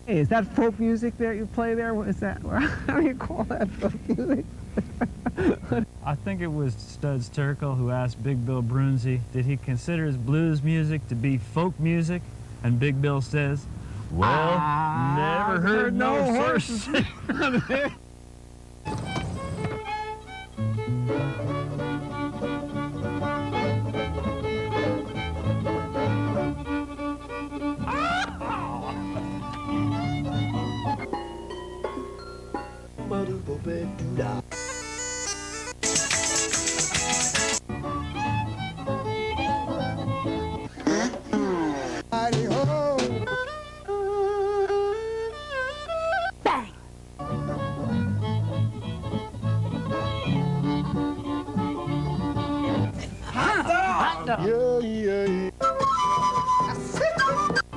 Hey, is that folk music that you play there? What is that? How do you call that folk music? I think it was Studs Terkel who asked Big Bill Brunzi, did he consider his blues music to be folk music? And Big Bill says, well, never heard no horses.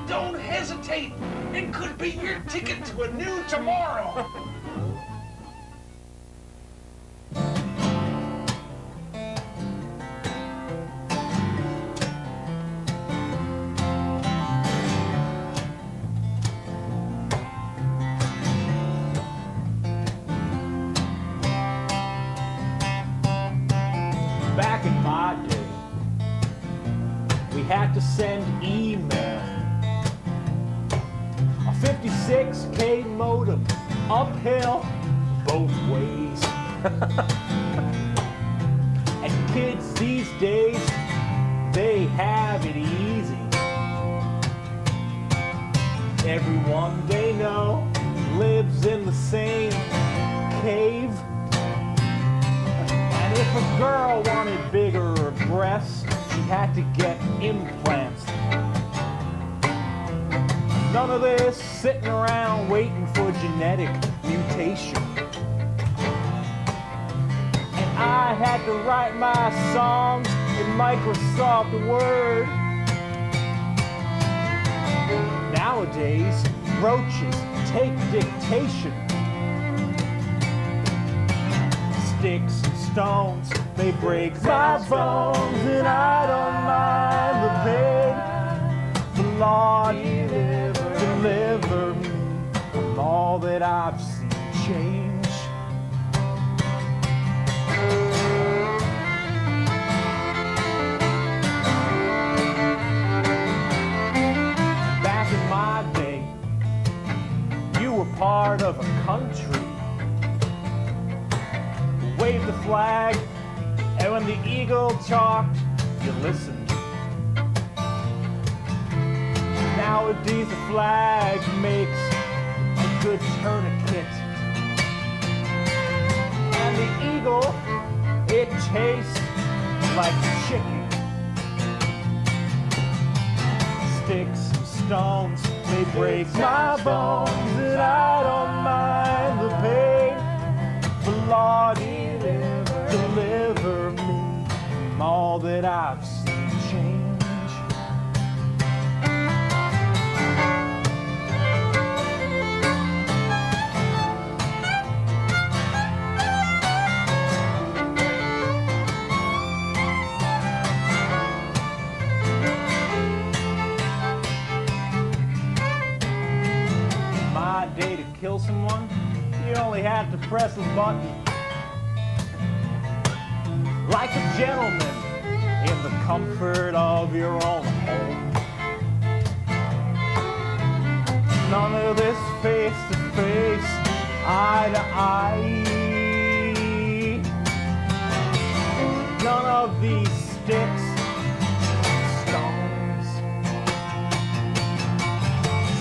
Don't hesitate. It could be your ticket to a new tomorrow. Back in my day, we had to send email. A 56K modem, uphill, both ways. And kids these days, they have it easy. Everyone they know lives in the same cave. And if a girl wanted bigger breasts, she had to get implants. None of this sitting around waiting for genetic mutation. And I had to write my songs in Microsoft Word. Nowadays, roaches take dictation. Sticks and stones, they break my bones, and I don't mind the pain. The Lord, deliver me from all that I've seen change. Back in my day, you were part of a country. Wave the flag, and when the eagle talked, you listened. Nowadays the flag makes a good tourniquet. And the eagle, it tastes like chicken. Sticks and stones, they break my bones, and I don't mind the pain. The Lord, deliver me from all that I've seen change. In my day, to kill someone, you only had to press a button. Like a gentleman in the comfort of your own home. None of this face to face, eye to eye. None of these sticks and stones.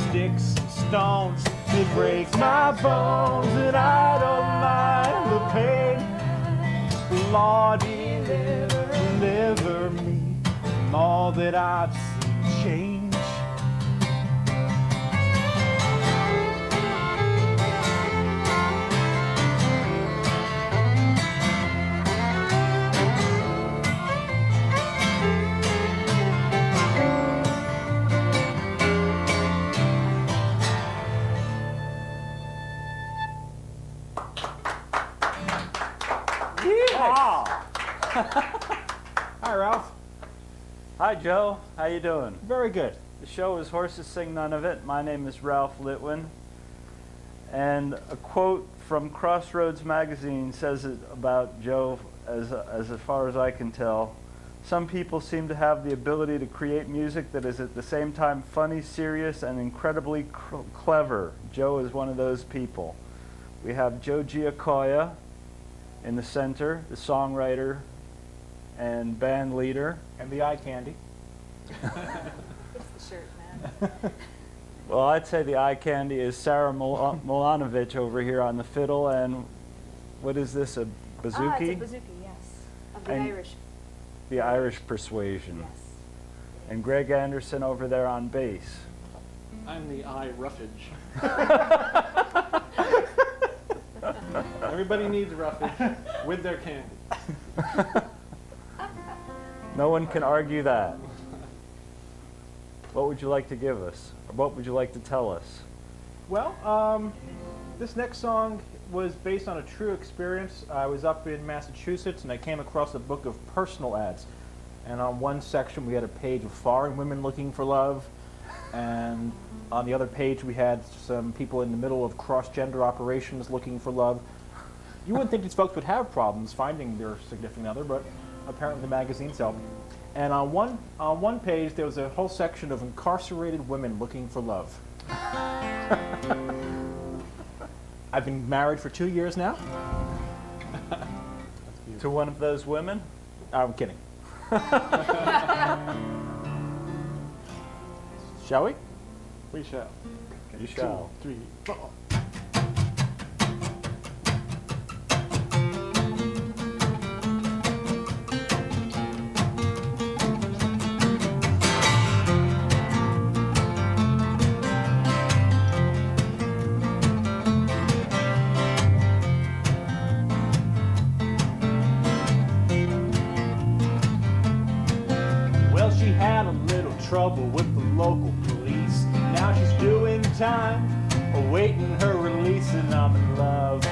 Sticks and stones, they break my bones, and I don't mind the pain. Lord, deliver me from all that I've seen change. Wow. Hi, Ralph. Hi, Joe. How you doing? Very good. The show is Horses Sing None of It. My name is Ralph Litwin. And a quote from Crossroads magazine says it about Joe, as far as I can tell. Some people seem to have the ability to create music that is at the same time funny, serious, and incredibly clever. Joe is one of those people. We have Joe Giacoio in the center, the songwriter and band leader. And the eye candy. It's the shirt, man. Well, I'd say the eye candy is Sarah Milanovic over here on the fiddle, and what is this, a bouzouki? It's a bouzouki, yes. Of the And Irish. The Irish persuasion. Yes. And Greg Anderson over there on bass. I'm the eye roughage. Everybody needs roughage with their candy. No one can argue that. What would you like to give us? Or what would you like to tell us? Well, this next song was based on a true experience. I was up in Massachusetts and I came across a book of personal ads. And on one section we had a page of foreign women looking for love. And on the other page we had some people in the middle of cross-gender operations looking for love. You wouldn't think these folks would have problems finding their significant other, but apparently the magazines help. And on one page there was a whole section of incarcerated women looking for love. I've been married for 2 years now. To one of those women? I'm kidding. Shall we? We shall. You shall. 2, 3, 4. Well, she had a little trouble with the local police. Now she's doing time, awaiting her release, and I'm in love.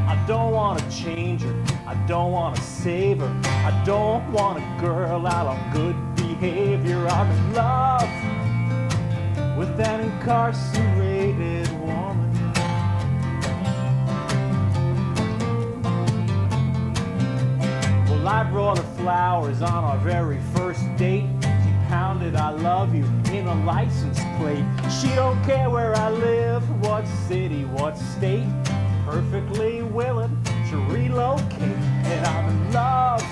I don't want to change her, I don't want to save her, I don't want a girl out on good behavior. I'm in love with an incarcerated woman. Well, I brought her flowers on our very first date. She pounded "I love you" in a license plate. She don't care where I live, what city, what state. Perfectly willing to relocate. And I'm in love,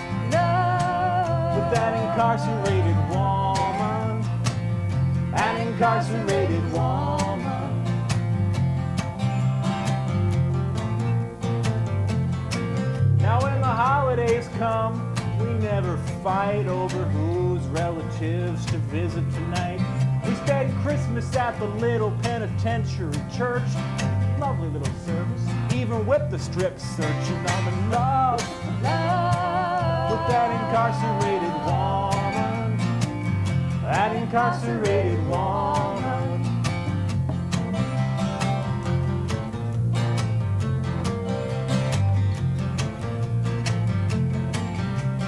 with that incarcerated woman. An incarcerated woman. Now when the holidays come, we never fight over whose relatives to visit tonight. We spend Christmas at the little penitentiary church. Lovely little service, even with the strip search. And I'm in love, with that incarcerated woman. That incarcerated woman.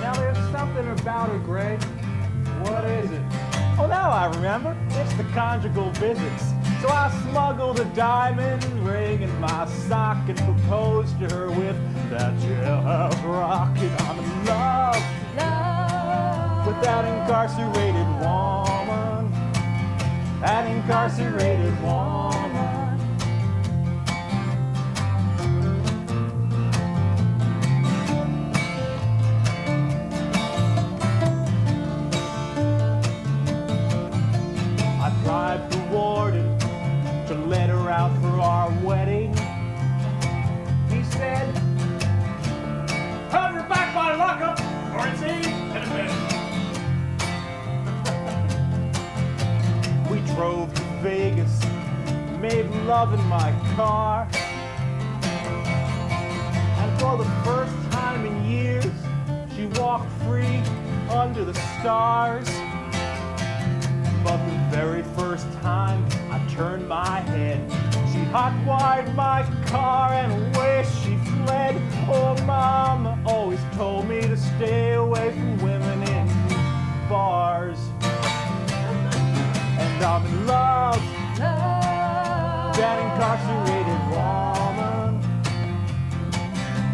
Now there's something about her, Greg. What is it? Oh, now I remember. It's the conjugal visits. So I smuggled a diamond ring in my sock and proposed to her with that jailhouse rock. And I'm in love, with that incarcerated woman. That incarcerated woman. I bribed the warden to let her out for our wedding. He said, Have her back by lockup, or it's in bed. we drove to Vegas, made love in my car. And for the first time in years, she walked free under the stars. But the very first time I turned my head, she hot-wired my car and away she fled. Oh, Mama always told me to stay away from women in bars. I'm in love Love. with that incarcerated woman.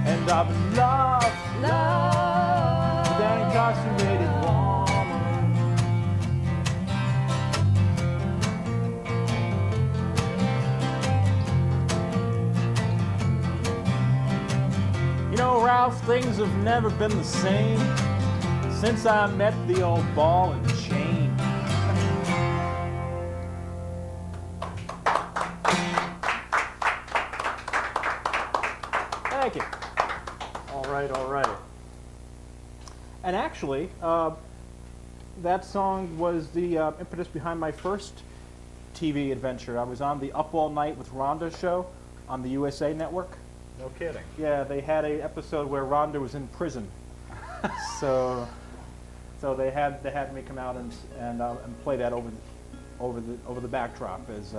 And I'm in love Love. with that incarcerated woman. You know, Ralph, things have never been the same since I met the old ball and chain. Thank you. All right, all right. And actually, that song was the impetus behind my first TV adventure. I was on the Up All Night with Rhonda show on the USA Network. No kidding. Yeah, they had an episode where Rhonda was in prison, so they had me come out and play that over the backdrop as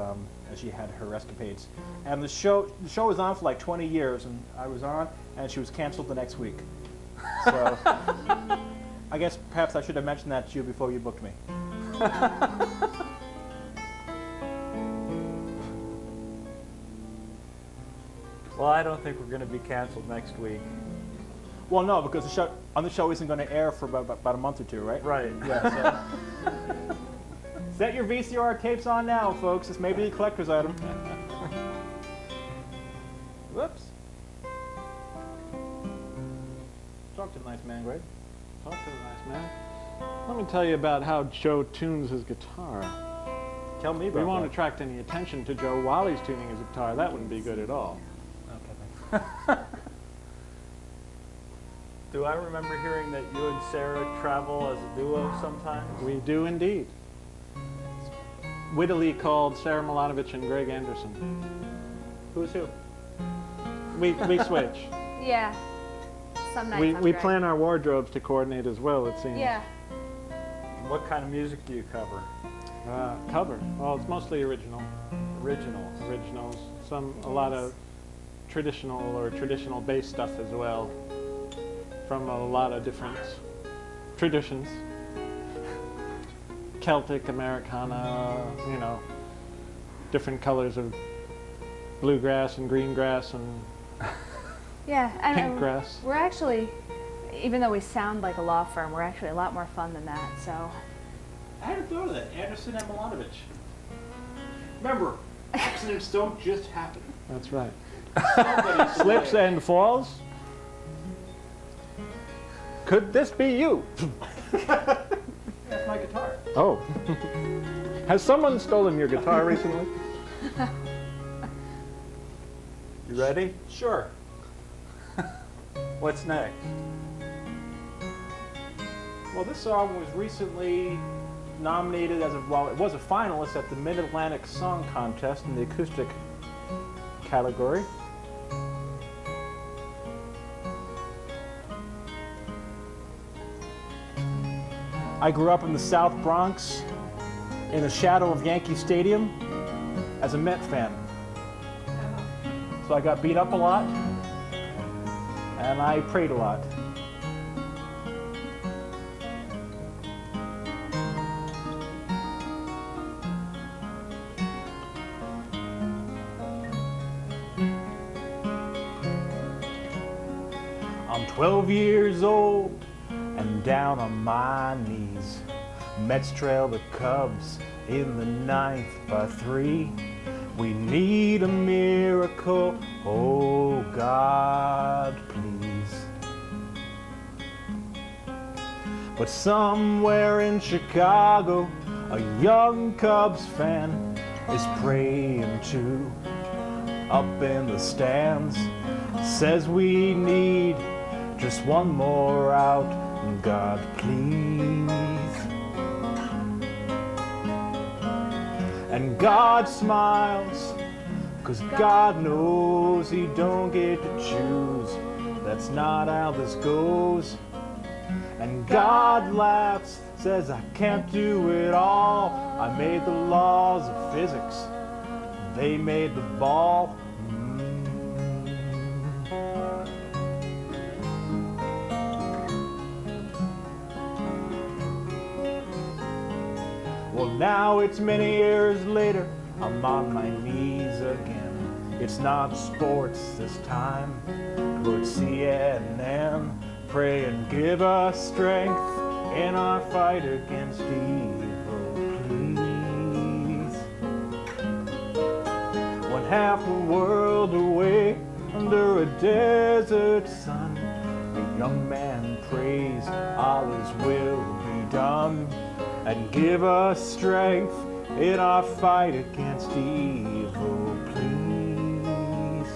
she had her escapades. And the show was on for like 20 years, and I was on, and she was canceled the next week. So I guess perhaps I should have mentioned that to you before you booked me. Well, I don't think we're going to be canceled next week. Well, no, because the show isn't going to air for about a month or two, right? Right. Yeah. So. Set your VCR tapes on now, folks. This may be a collector's item. Whoops. Talk to the nice man, Greg. Talk to the nice man. Let me tell you about how Joe tunes his guitar. Tell me about We won't that. attract any attention to Joe while he's tuning his guitar. That wouldn't be good at all. Do I remember hearing that you and Sarah travel as a duo sometimes? We do indeed. Wittily called Sarah Milanovic and Greg Anderson. Who's who? We switch. Yeah. Some nights We I'm we Greg. plan our wardrobes to coordinate as well, it seems. Yeah. What kind of music do you cover? Cover. Well, it's mostly original. Originals. Originals. A lot of traditional bass stuff as well, from a lot of different traditions. Celtic, Americana, you know, different colors of bluegrass and green grass and Yeah. And pink grass. we're actually, even though we sound like a law firm, we're actually a lot more fun than that. So. I hadn't thought of that. Anderson and Milanovic. Remember, accidents don't just happen. That's right. Somebody Slips and falls. Could this be you? That's my guitar. Oh. Has someone stolen your guitar recently? You ready? Sure. What's next? Well, this song was recently nominated it was a finalist at the Mid-Atlantic Song Contest in the acoustic category. I grew up in the South Bronx in the shadow of Yankee Stadium as a Met fan. So I got beat up a lot and I prayed a lot. I'm 12 years old and down on my knees. Mets trail the Cubs in the ninth by 3. We need a miracle, oh God, please. But somewhere in Chicago, a young Cubs fan is praying too. Up in the stands, says we need just one more out, God, please. And God smiles, 'cause God knows he don't get to choose. That's not how this goes. And God laughs, says I can't do it all. I made the laws of physics, they made the ball. Well, now it's many years later, I'm on my knees again. It's not sports this time, but CNN. Pray and give us strength in our fight against evil, please. When half the world away under a desert sun, a young man prays Allah's will be done, and give us strength in our fight against evil, please.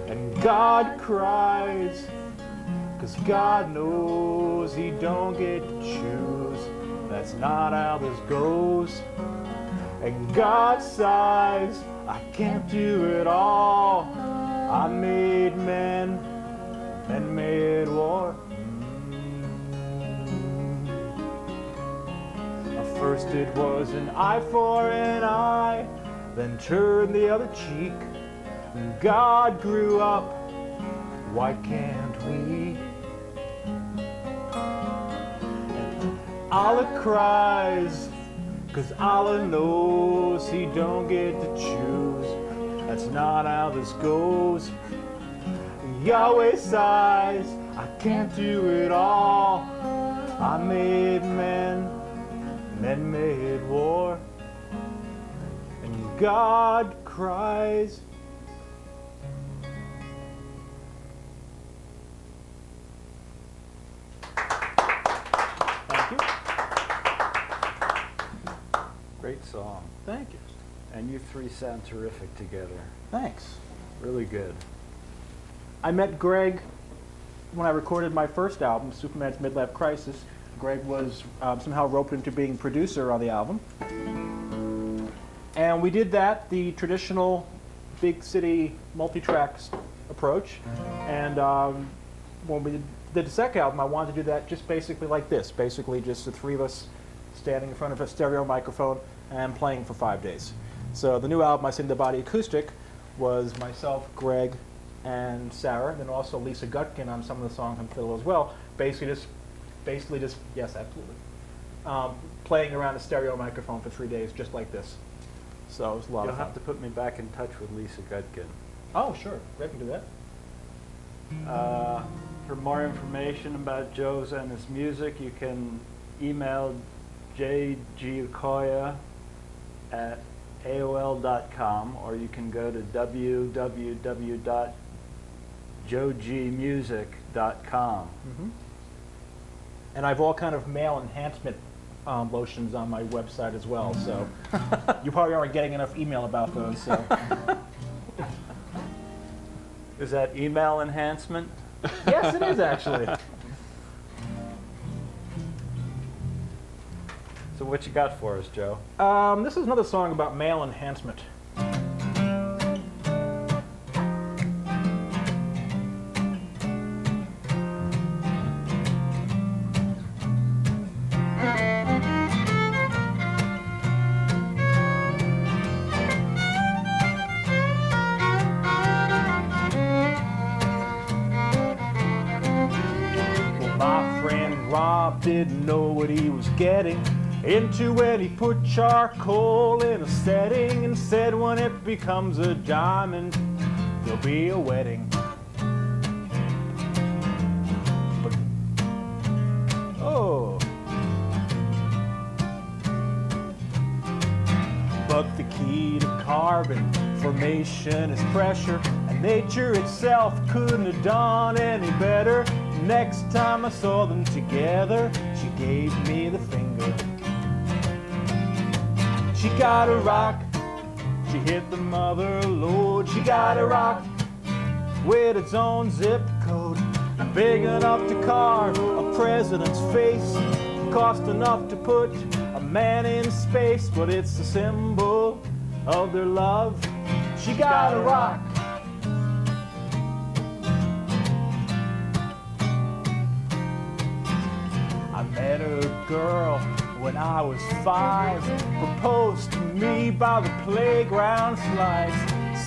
And God cries, 'cause God knows he don't get to choose. That's not how this goes. And God sighs, I can't do it all. I made men, men made war. First it was an eye for an eye, then turned the other cheek. And God grew up, why can't we? And Allah cries, 'cause Allah knows he don't get to choose. That's not how this goes. Yahweh sighs, I can't do it all. I made men, men made war. And God cries. Thank you. Great song. Thank you. And you three sound terrific together. Thanks. Really good. I met Greg when I recorded my first album, Superman's Midlife Crisis. Greg was somehow roped into being producer on the album. And we did that the traditional big city multi-tracks approach. And when we did the second album, I wanted to do that just basically like this. Basically just the three of us standing in front of a stereo microphone and playing for 5 days. So the new album, I Sing the Body Acoustic, was myself, Greg, and Sarah, and then also Lisa Gutkin on some of the songs on fiddle as well. Basically just yes, absolutely. Playing around a stereo microphone for 3 days, just like this. So it was a lot You'll of fun. have to put me back in touch with Lisa Gutkin. Oh, sure. Greg can do that. For more information about Joe's and his music, you can email Giacoio at AOL.com, or you can go to www.joegmusic.com. And I've all kind of male enhancement lotions on my website as well, so you probably aren't getting enough email about those. So. Is that email enhancement? Yes, it is actually. So what you got for us, Joe? This is another song about male enhancement. Didn't know what he was getting into when he put charcoal in a setting and said when it becomes a diamond there'll be a wedding. But the key to carbon formation is pressure, and nature itself couldn't have done any better. Next time I saw them together, she gave me the finger. She got a rock, she hit the mother lode. She got a rock with its own zip code, big enough to carve a president's face, cost enough to put a man in space. But it's a symbol of their love. She got a rock. I met a girl when I was 5, proposed to me by the playground slides,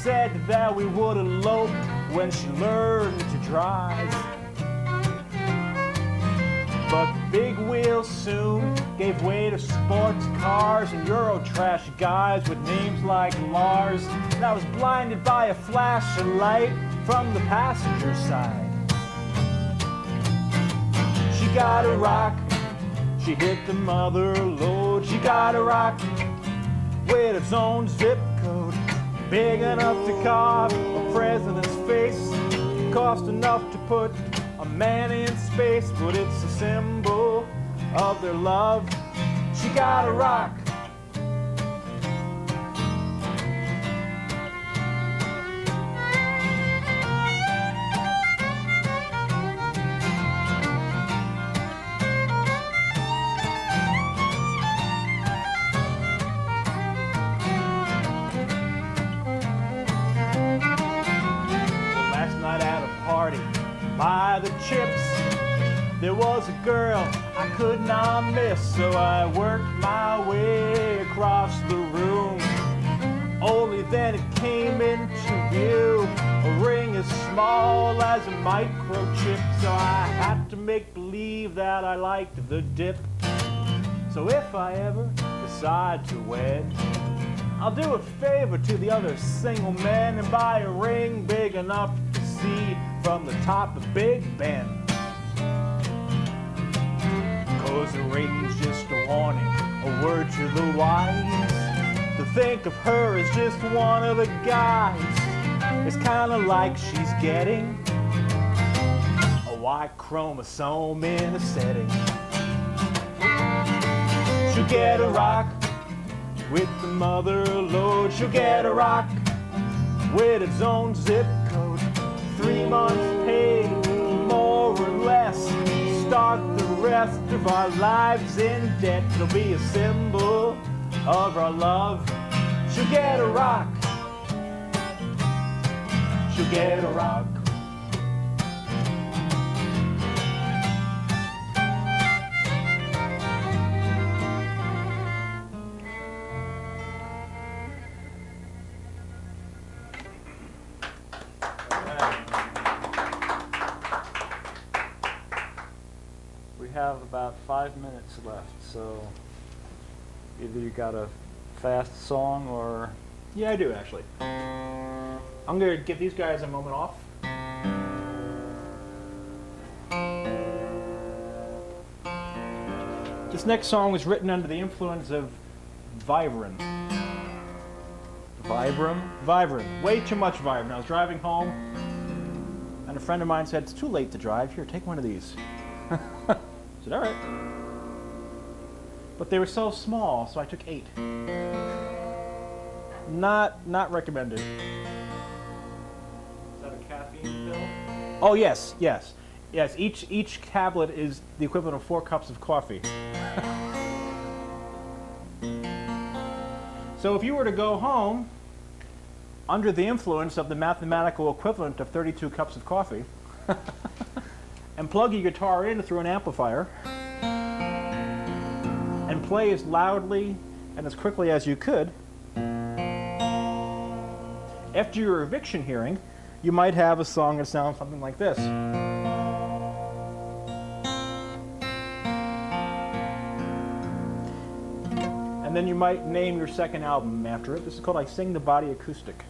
said that we would elope when she learned to drive. But big wheels soon gave way to sports cars and Eurotrash guys with names like Lars. And I was blinded by a flash of light from the passenger side. She got a rock, she hit the mother lode. She got a rock with its own zip code, big enough to carve a president's face, cost enough to put a man in space, but it's a symbol of their love. She got a rock. Last night at a party by the Chips, there was a girl I could not miss, so I worked my way across the room. Only then it came into view, a ring as small as a microchip, so I had to make believe that I liked the dip. So if I ever decide to wed, I'll do a favor to the other single men and buy a ring big enough to see from the top of Big Ben. 'Cause the ring's just a warning, a word to the wise. To think of her as just one of the guys, it's kinda like she's getting a Y chromosome in a setting. She'll get a rock with the mother lode. She'll get a rock with its own zip code. 3 months pay, more or less. Start the rest of our lives in debt. It'll be a symbol of our love. She'll get a rock. She'll get a rock. We have about 5 minutes left, so either you got a fast song or... Yeah, I do actually. I'm going to give these guys a moment off. This next song was written under the influence of Vibram. Vibram. Way too much Vibram. I was driving home, and a friend of mine said, "It's too late to drive. Here, take one of these." I said, "All right." But they were so small, so I took 8. Not recommended. Is that a caffeine pill? Oh yes. Each tablet is the equivalent of 4 cups of coffee. So if you were to go home under the influence of the mathematical equivalent of 32 cups of coffee and plug your guitar in through an amplifier and play as loudly and as quickly as you could, after your eviction hearing, you might have a song that sounds something like this. And then you might name your second album after it. This is called I Sing the Body Acoustic.